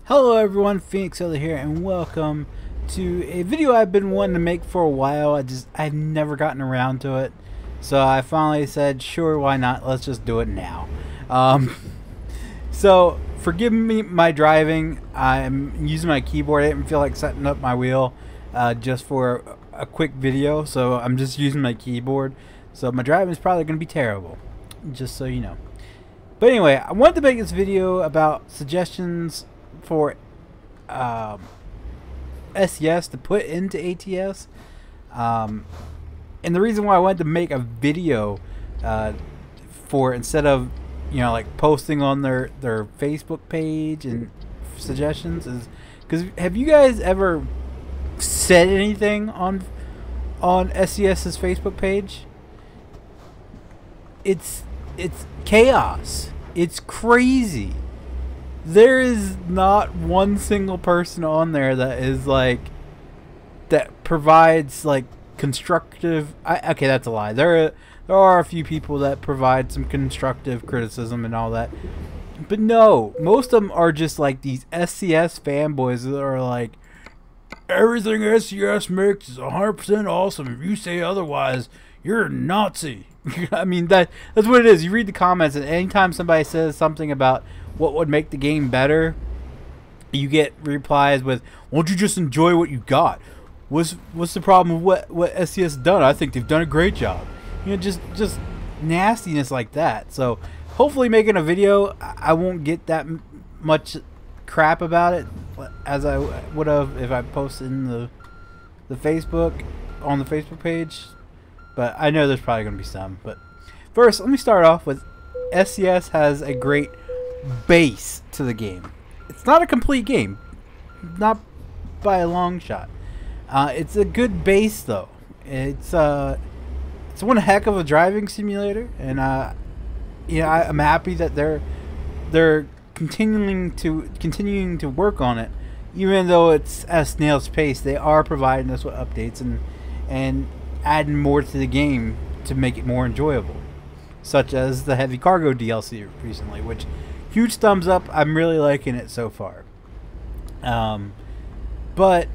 Hello everyone, Phoenix here, and welcome to a video I've been wanting to make for a while. I've never gotten around to it, so I finally said, sure, why not? Let's just do it now. So forgive me my driving. I'm using my keyboard. I didn't feel like setting up my wheel just for a quick video, so I'm just using my keyboard. So my driving is probably going to be terrible, just so you know. But anyway, I wanted to make this video about suggestions for SES to put into ATS, and the reason why I wanted to make a video for, instead of like posting on their Facebook page and suggestions, is because have you guys ever said anything on SES's Facebook page? It's chaos. It's crazy. There is not one single person on there that is that provides constructive. Okay, that's a lie. There are a few people that provide some constructive criticism and all that, but no, most of them are just like these SES fanboys that are like, everything SES makes is 100% awesome. If you say otherwise, you're a Nazi. I mean, that's what it is. You read the comments, and anytime somebody says something about what would make the game better, you get replies with, "Won't you just enjoy what you got? What's the problem with what SES done? I think they've done a great job." Just nastiness like that. So hopefully, making a video, I won't get that much crap about it as I would have if I posted in the Facebook, on the Facebook page. But I know there's probably going to be some. But first, let me start off with SES has a great base to the game. It's not a complete game, not by a long shot. It's a good base though. It's one heck of a driving simulator, and I'm happy that they're continuing to work on it, even though it's at a snail's pace. They are providing us with updates and adding more to the game to make it more enjoyable, such as the heavy cargo DLC recently, which huge thumbs up. I'm really liking it so far. But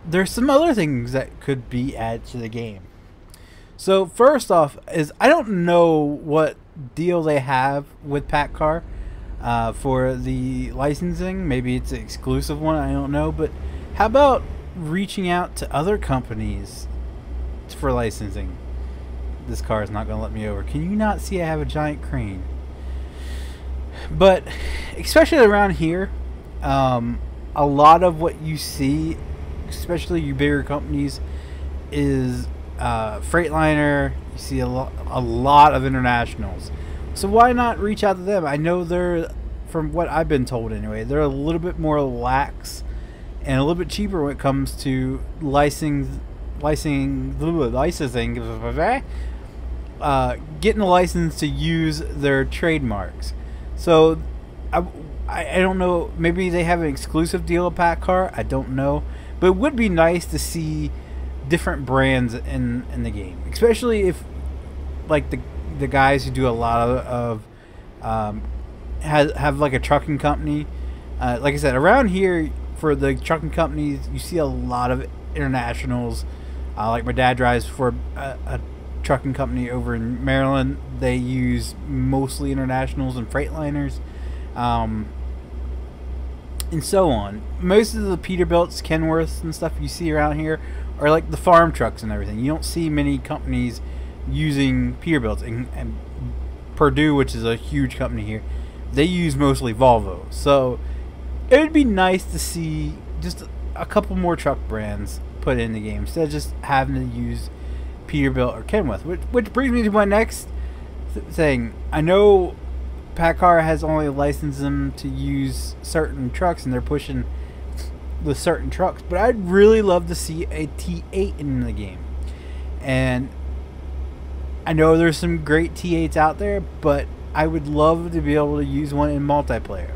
there's some other things that could be added to the game. So first off is, I don't know what deal they have with PACCAR for the licensing. Maybe it's an exclusive one, I don't know. But how about reaching out to other companies for licensing? This car is not going to let me over. Can you not see I have a giant crane? But especially around here, a lot of what you see, especially you bigger companies, is Freightliner. You see a lot of internationals. So why not reach out to them? I know they're, from what I've been told anyway, they're a little bit more lax and a little bit cheaper when it comes to licensing, getting a license to use their trademarks. So I don't know, maybe they have an exclusive deal with PACCAR, I don't know, but it would be nice to see different brands in the game, especially if like the guys who do a lot of have like a trucking company. Like I said, around here for the trucking companies, you see a lot of internationals. Like my dad drives for a trucking company over in Maryland. They use mostly internationals and Freightliners, and so on. Most of the Peterbilts, Kenworths, and stuff you see around here are like the farm trucks and everything. You don't see many companies using Peterbilts, and Purdue, which is a huge company here, they use mostly Volvo. So it would be nice to see just a couple more truck brands put in the game instead of just having to use Peterbilt or Kenworth. Which brings me to my next thing. I know PACCAR has only licensed them to use certain trucks, and they're pushing the certain trucks, but I'd really love to see a T8 in the game. And I know there's some great T8s out there, but I would love to be able to use one in multiplayer.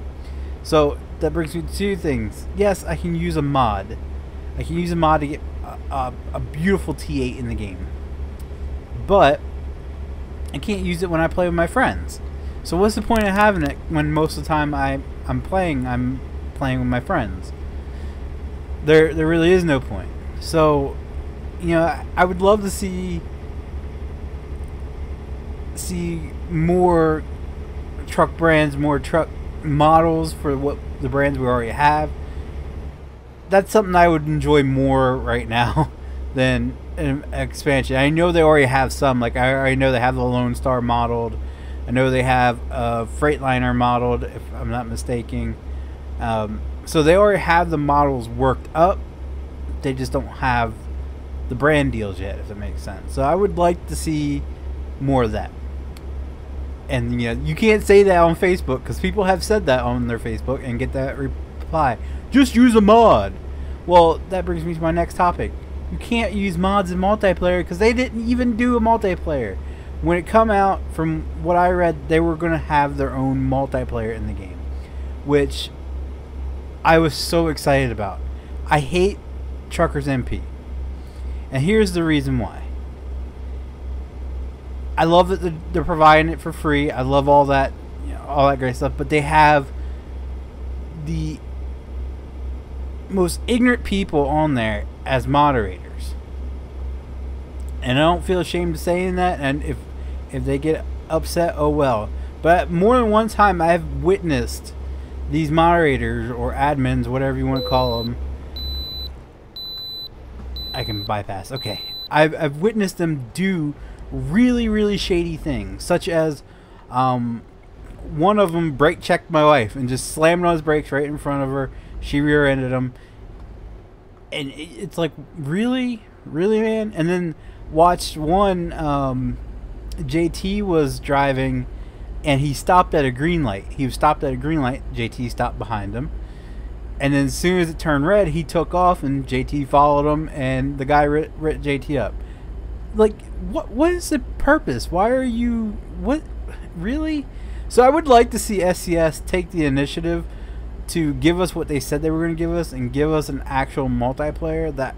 So that brings me to two things. Yes, I can use a mod. I can use a mod to get a beautiful T8 in the game, but I can't use it when I play with my friends. So what's the point of having it when most of the time I'm playing with my friends. There really is no point. So, you know, I would love to see more truck brands, more truck models for what the brands we already have. That's something I would enjoy more right now than an expansion. I know they already have some. Like, I already know they have the Lone Star modeled. I know they have a Freightliner modeled, if I'm not mistaken. So they already have the models worked up. They just don't have the brand deals yet, if that makes sense. So I would like to see more of that. And you know, you can't say that on Facebook, because people have said that on their Facebook and get that reply. Just use a mod. Well, that brings me to my next topic. You can't use mods in multiplayer because they didn't even do a multiplayer. When it come out, from what I read, they were going to have their own multiplayer in the game, which I was so excited about. I hate Truckers MP, and here's the reason why. I love that they're providing it for free. I love all that, you know, all that great stuff, but they have the most ignorant people on there as moderators, and I don't feel ashamed of saying that. And if they get upset, oh well. But more than one time, I have witnessed these moderators or admins, whatever you want to call them. I can bypass. Okay, I've witnessed them do really shady things, such as one of them brake checked my wife and just slammed on his brakes right in front of her. She rear-ended him, and it's like, really, man. And then watched one, JT was driving and he stopped at a green light. He was stopped at a green light. JT stopped behind him, and then as soon as it turned red, he took off, and JT followed him, and the guy ripped JT up. Like, what is the purpose? Why are you, what, really? So I would like to see SCS take the initiative to give us what they said they were going to give us, and give us an actual multiplayer that,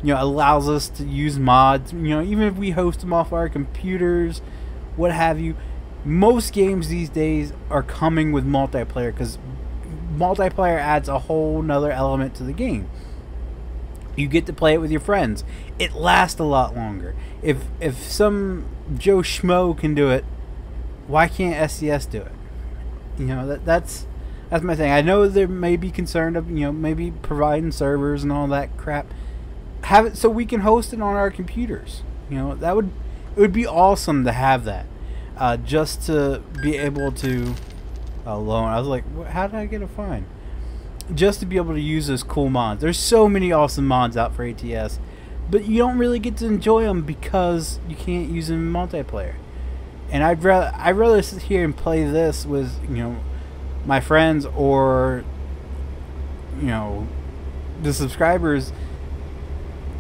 you know, allows us to use mods. You know, even if we host them off our computers, what have you. Most games these days are coming with multiplayer, because multiplayer adds a whole nother element to the game. You get to play it with your friends. It lasts a lot longer. If some Joe Schmo can do it, why can't SCS do it? You know, that's my thing. I know they may be concerned of, you know, maybe providing servers and all that crap. Have it so we can host it on our computers. You know, it would be awesome to have that. Just to be able to loan. I was like, how did I get a fine? Just to be able to use those cool mods. There's so many awesome mods out for ATS, but you don't really get to enjoy them because you can't use them in multiplayer. And I'd rather sit here and play this with, you know, my friends, or, you know, the subscribers,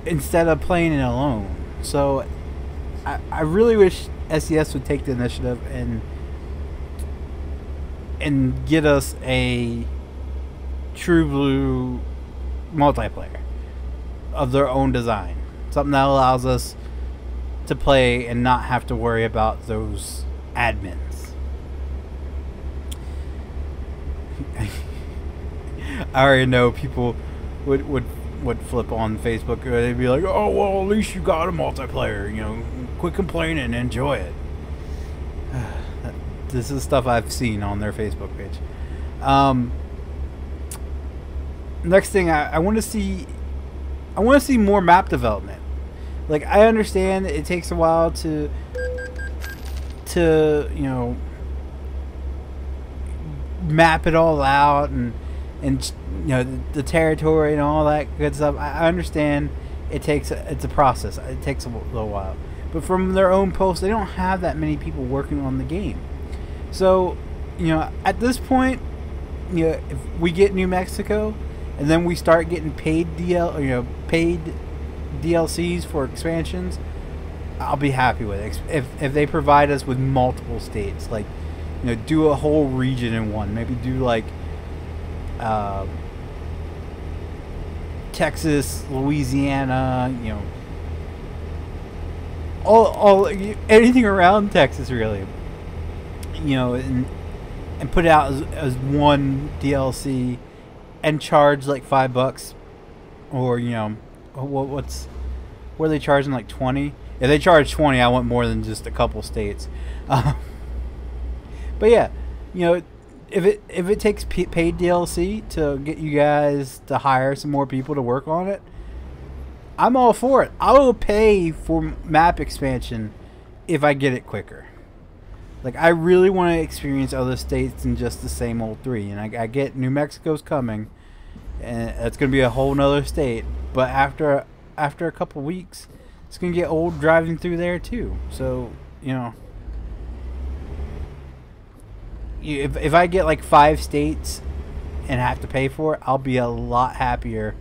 instead of playing it alone. So I really wish SCS would take the initiative and get us a true blue multiplayer of their own design. Something that allows us to play and not have to worry about those admins. I already know people would flip on Facebook. They'd be like, oh well, at least you got a multiplayer, you know, quit complaining and enjoy it. This is stuff I've seen on their Facebook page. Next thing, I want to see more map development. Like, I understand it takes a while to you know, map it all out, and you know, the territory and all that good stuff. I understand it's a process. It takes a little while. But from their own posts, they don't have that many people working on the game. So, you know, at this point, you know, if we get New Mexico, and then we start getting paid DLCs for expansions, I'll be happy with it. If they provide us with multiple states, like, you know, do a whole region in one. Maybe do like Texas, Louisiana, you know, all anything around Texas, really. You know, and put it out as one DLC, and charge like $5, or you know, what are they charging, like 20? If they charge 20, I want more than just a couple states. But yeah, you know, if it takes paid DLC to get you guys to hire some more people to work on it, I'm all for it. I will pay for map expansion if I get it quicker. Like, I really want to experience other states than just the same old 3. And I get New Mexico's coming, and it's going to be a whole nother state. But after a couple weeks, it's going to get old driving through there too. So, you know, if I get like 5 states and have to pay for it, I'll be a lot happier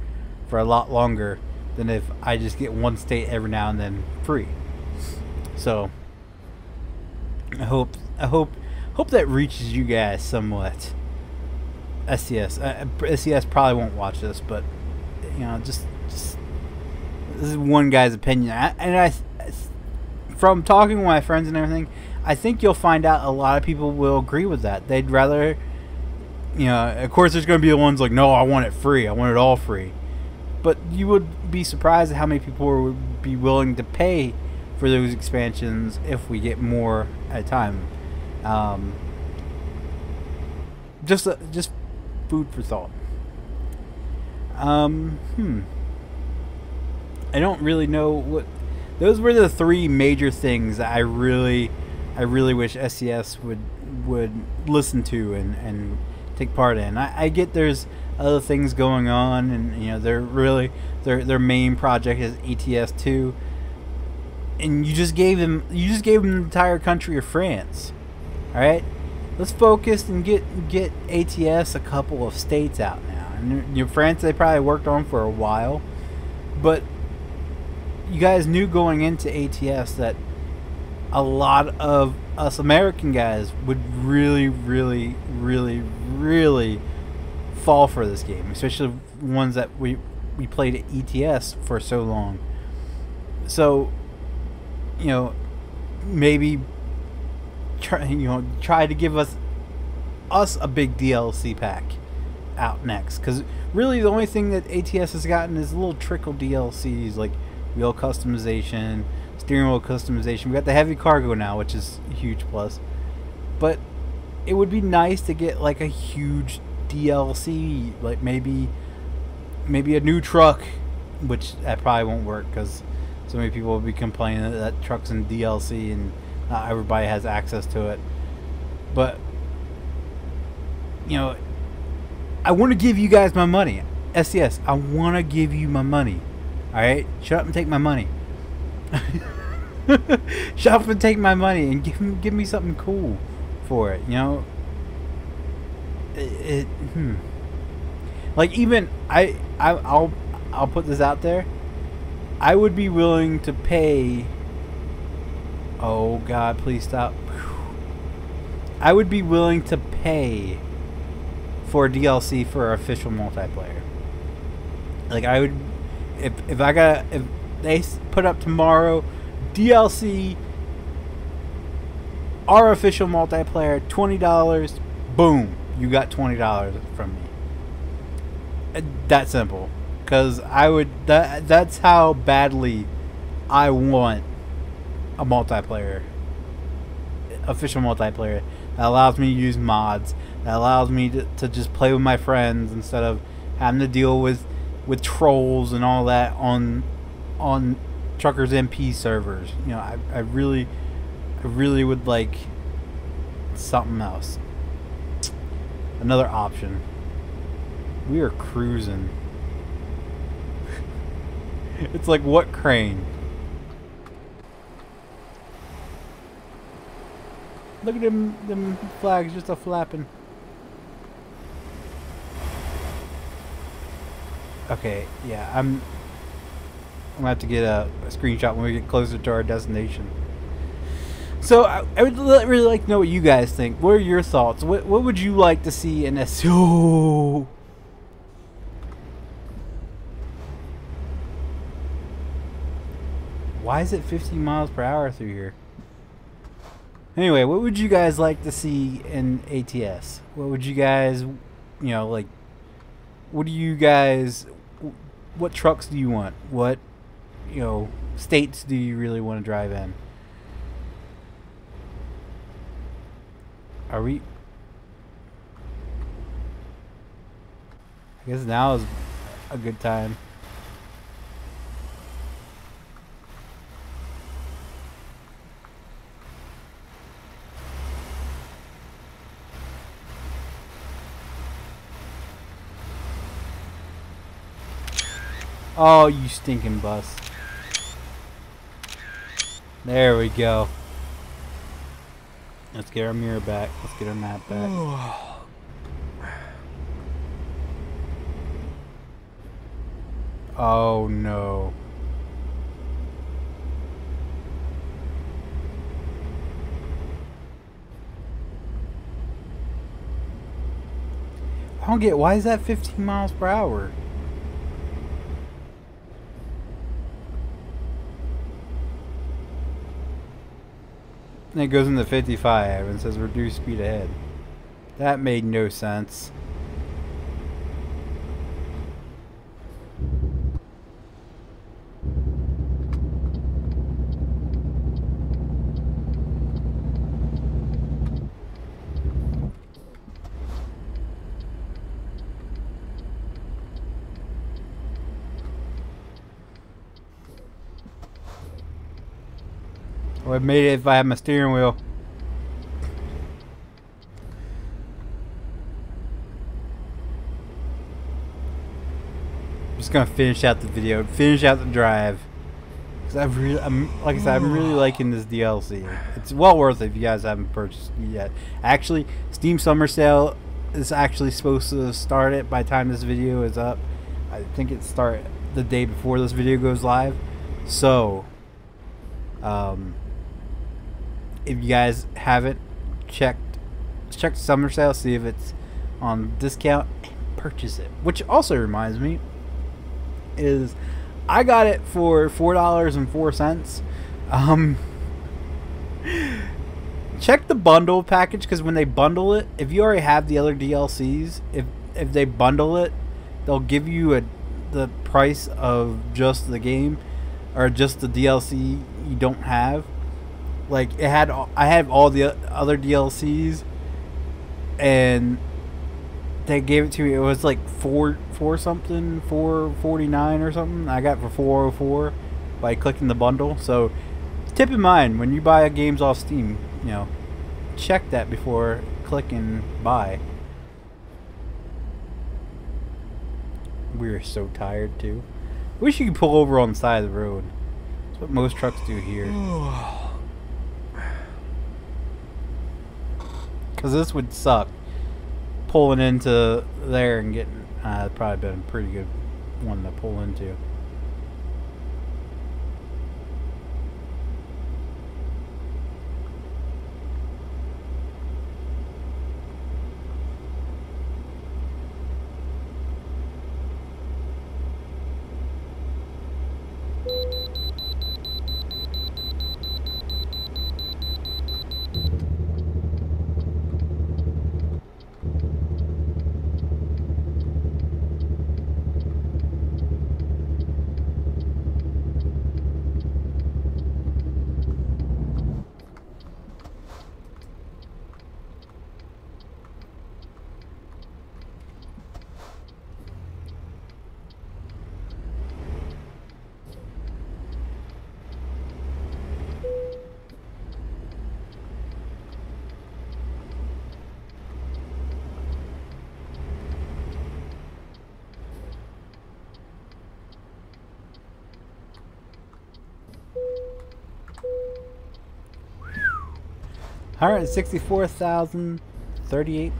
for a lot longer than if I just get 1 state every now and then free. So I hope that reaches you guys somewhat. SCS SCS probably won't watch this, but you know, just this is one guy's opinion. And from talking with my friends and everything, I think you'll find out a lot of people will agree with that. They'd rather, you know, of course there's going to be the ones like, no, I want it free. I want it all free. But you would be surprised at how many people would be willing to pay for those expansions if we get more at a time. Just food for thought. I don't really know what. Those were the 3 major things that I really wish SCS would listen to and take part in. I get there's other things going on, and you know, their main project is ATS2, and you just gave them the entire country of France. All right, let's focus and get ATS a couple of states out now. And you know, France they probably worked on for a while, but you guys knew going into ATS that a lot of us American guys would really fall for this game, especially ones that we played at ETS for so long. So, you know, maybe try to give us a big DLC pack out next, because really the only thing that ATS has gotten is little trickle DLCs like wheel customization, steering wheel customization. We got the heavy cargo now, which is a huge plus. But it would be nice to get like a huge DLC, like maybe a new truck, which that probably won't work because so many people will be complaining that truck's in DLC and not everybody has access to it. But you know, I want to give you guys my money. SCS, I want to give you my money. Alright? Shut up and take my money. Shut up and take my money and give me something cool for it, you know? Like, even I'll put this out there. I would be willing to pay. Oh God, please stop. I would be willing to pay for DLC for official multiplayer. Like, I would, if they put up tomorrow DLC our official multiplayer, $20, boom, you got $20 from me. That simple. Because I would, that's how badly I want a multiplayer, official multiplayer that allows me to use mods, that allows me to just play with my friends instead of having to deal with trolls and all that on Truckers MP servers. You know, I really would like something else. Another option. We are cruising. It's like, what crane? Look at them flags just a flapping. Okay, yeah, I'm gonna have to get a screenshot when we get closer to our destination. So I would really like to know what you guys think. What are your thoughts? What would you like to see in SEO? Why is it 50 miles per hour through here? Anyway, what would you guys like to see in ATS? What would you guys, you know, like, What do you guys? What trucks do you want? What, you know, states do you really want to drive in? Are we? I guess now is a good time. Oh, you stinking bus. There we go. Let's get our mirror back. Let's get our map back. Oh no. I don't get, why is that 15 miles per hour? And it goes into 55 and says reduce speed ahead. That made no sense. I would have made it if I had my steering wheel. I'm just gonna finish out the video, finish out the drive. Cause like I said, I'm really liking this DLC. It's well worth it if you guys haven't purchased it yet. Actually, Steam Summer Sale is actually supposed to start it by the time this video is up. I think it starts the day before this video goes live. So, if you guys haven't check Summer Sale, see if it's on discount, and purchase it. Which also reminds me, is I got it for $4.04. Check the bundle package, because when they bundle it, if you already have the other DLCs, if they bundle it, they'll give you the price of just the game, or just the DLC you don't have. Like I had all the other DLCs, and they gave it to me. It was like $449 or something. I got it for $404 by clicking the bundle. So tip in mind when you buy games off Steam, you know, check that before clicking buy. We're so tired too. Wish you could pull over on the side of the road. That's what most trucks do here. Because this would suck. Pulling into there and getting... probably been a pretty good one to pull into. £164,038.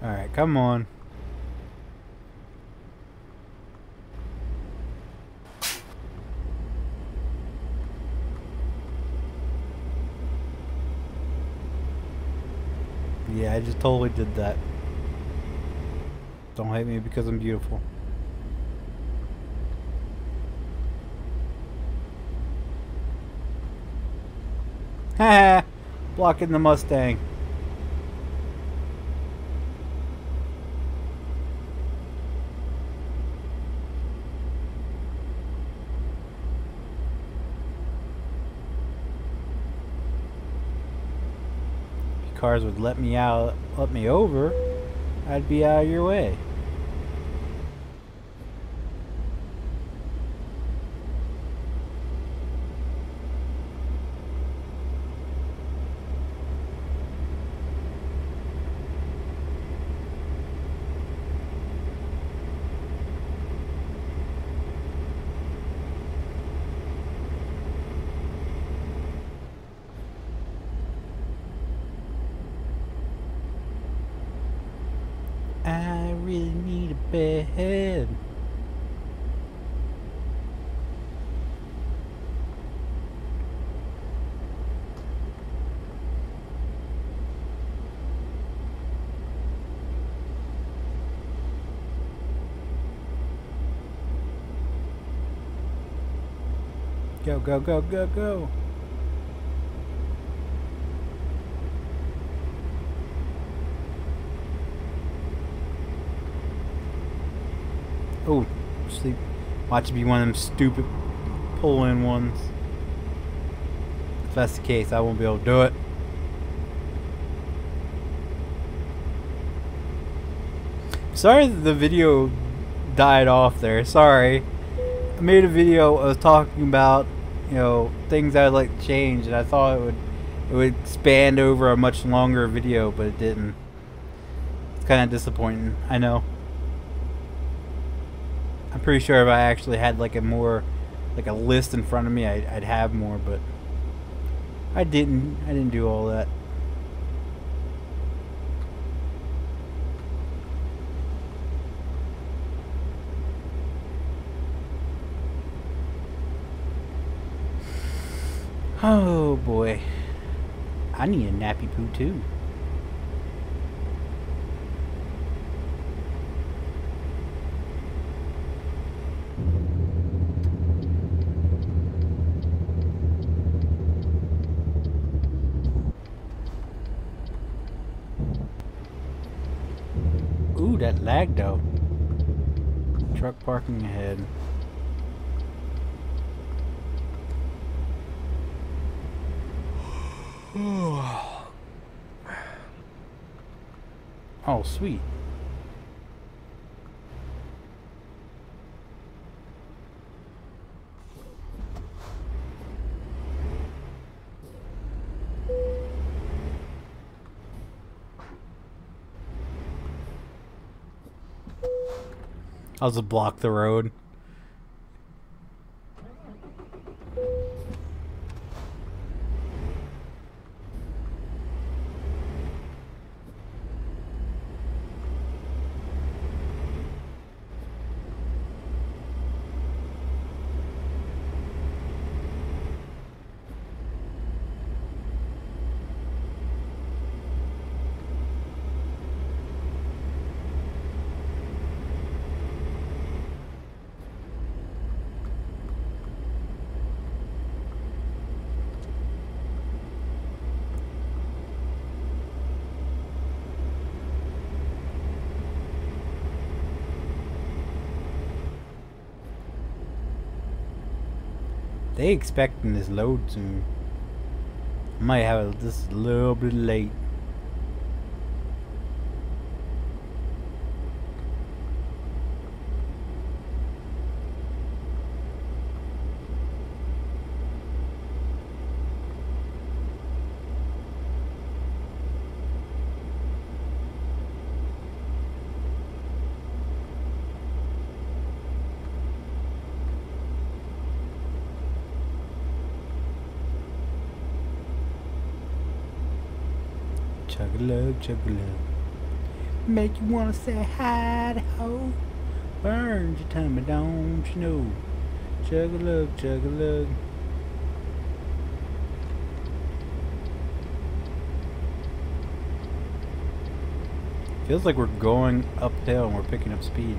Alright, come on. Yeah, I just totally did that. Don't hate me because I'm beautiful. Haha! Blocking the Mustang. If cars would let me over, I'd be out of your way. I really need a bed. Go, go, go, go, go. Oh, sleep. Watch it be one of them stupid pull-in ones. If that's the case, I won't be able to do it. Sorry that the video died off there. Sorry. I made a video I was talking about, you know, things I'd like to change, and I thought it would expand over a much longer video, but it didn't. It's kind of disappointing, I know. I'm pretty sure if I actually had like a list in front of me, I'd have more, but I didn't do all that. Oh boy, I need a nappy poo too. Ooh, that lag though. Truck parking ahead. Oh, sweet. I'll just block the road. They expecting this load soon. I might have this a little bit late. Chug-a-lug, chug-a-lug. Make you wanna say hi to ho. Burns your tummy, don't you know? Chug-a-lug, chug-a-lug. Feels like we're going uphill and we're picking up speed.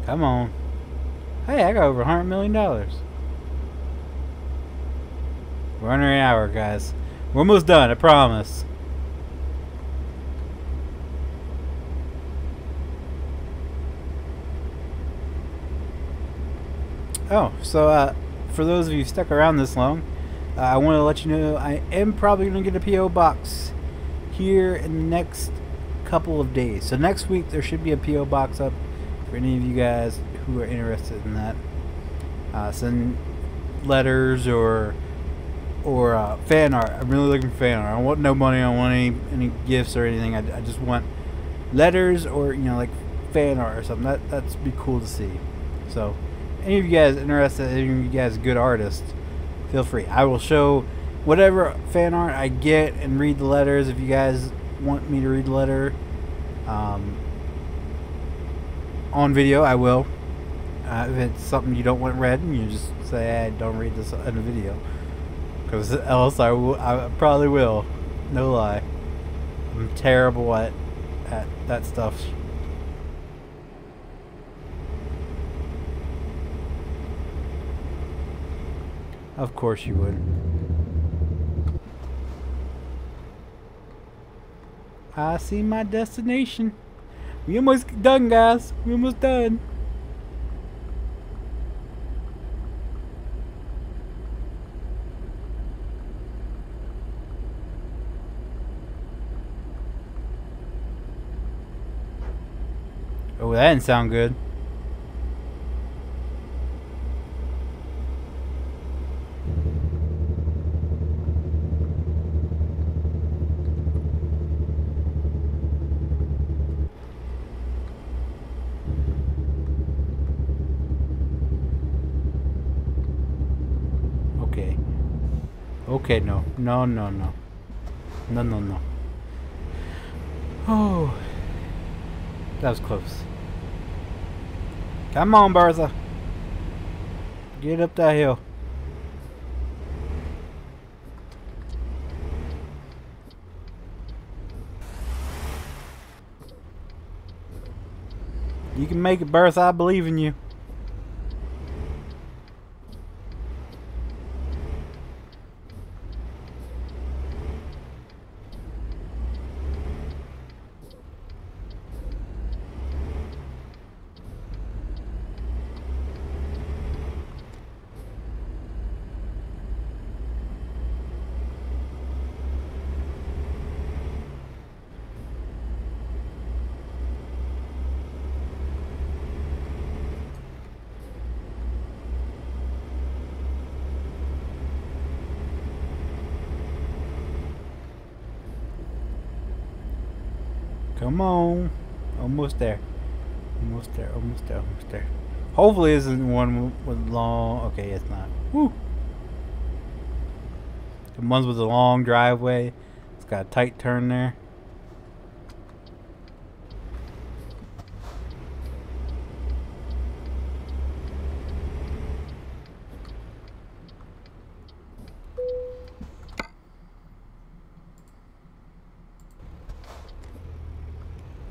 Come on. Hey, I got over $100 million. We're under an hour, guys. We're almost done, I promise. Oh, so for those of you stuck around this long, I want to let you know I am probably going to get a P.O. box here in the next couple of days. So next week there should be a P.O. box up for any of you guys who are interested in that. Send letters or fan art. I'm really looking for fan art. I don't want no money. I don't want any gifts or anything. I just want letters or, you know, like fan art or something. That'd be cool to see. So any of you guys interested, any of you guys good artists, feel free. I will show whatever fan art I get and read the letters if you guys want me to read the letter. On video, I will. If it's something you don't want read, you just say, hey, don't read this in a video. Because else I probably will. No lie. I'm terrible at that stuff. Of course you would. I see my destination. We almost done, guys. We almost done. Oh, that didn't sound good. Okay, no. No. Oh, that was close. Come on, Bertha. Get up that hill. You can make it, Bertha. I believe in you. Come on. Almost there. Almost there. Hopefully it isn't one with long... Okay, it's not. Woo! The ones with a long driveway. It's got a tight turn there.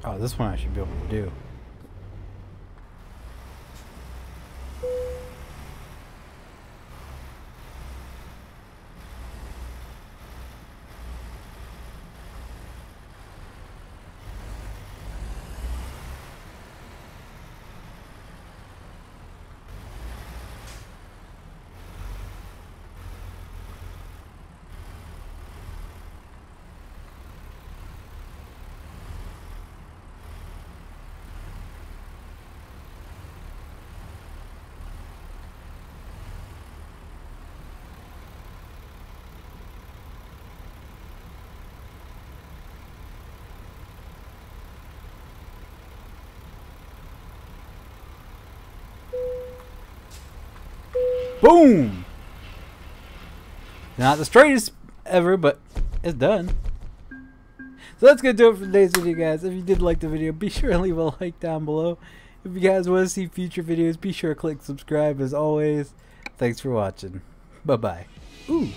Oh, this one I should be able to do. Boom! Not the straightest ever, but it's done. So that's going to do it for today's video, guys. If you did like the video, be sure to leave a like down below. If you guys want to see future videos, be sure to click subscribe as always. Thanks for watching. Bye-bye. Ooh.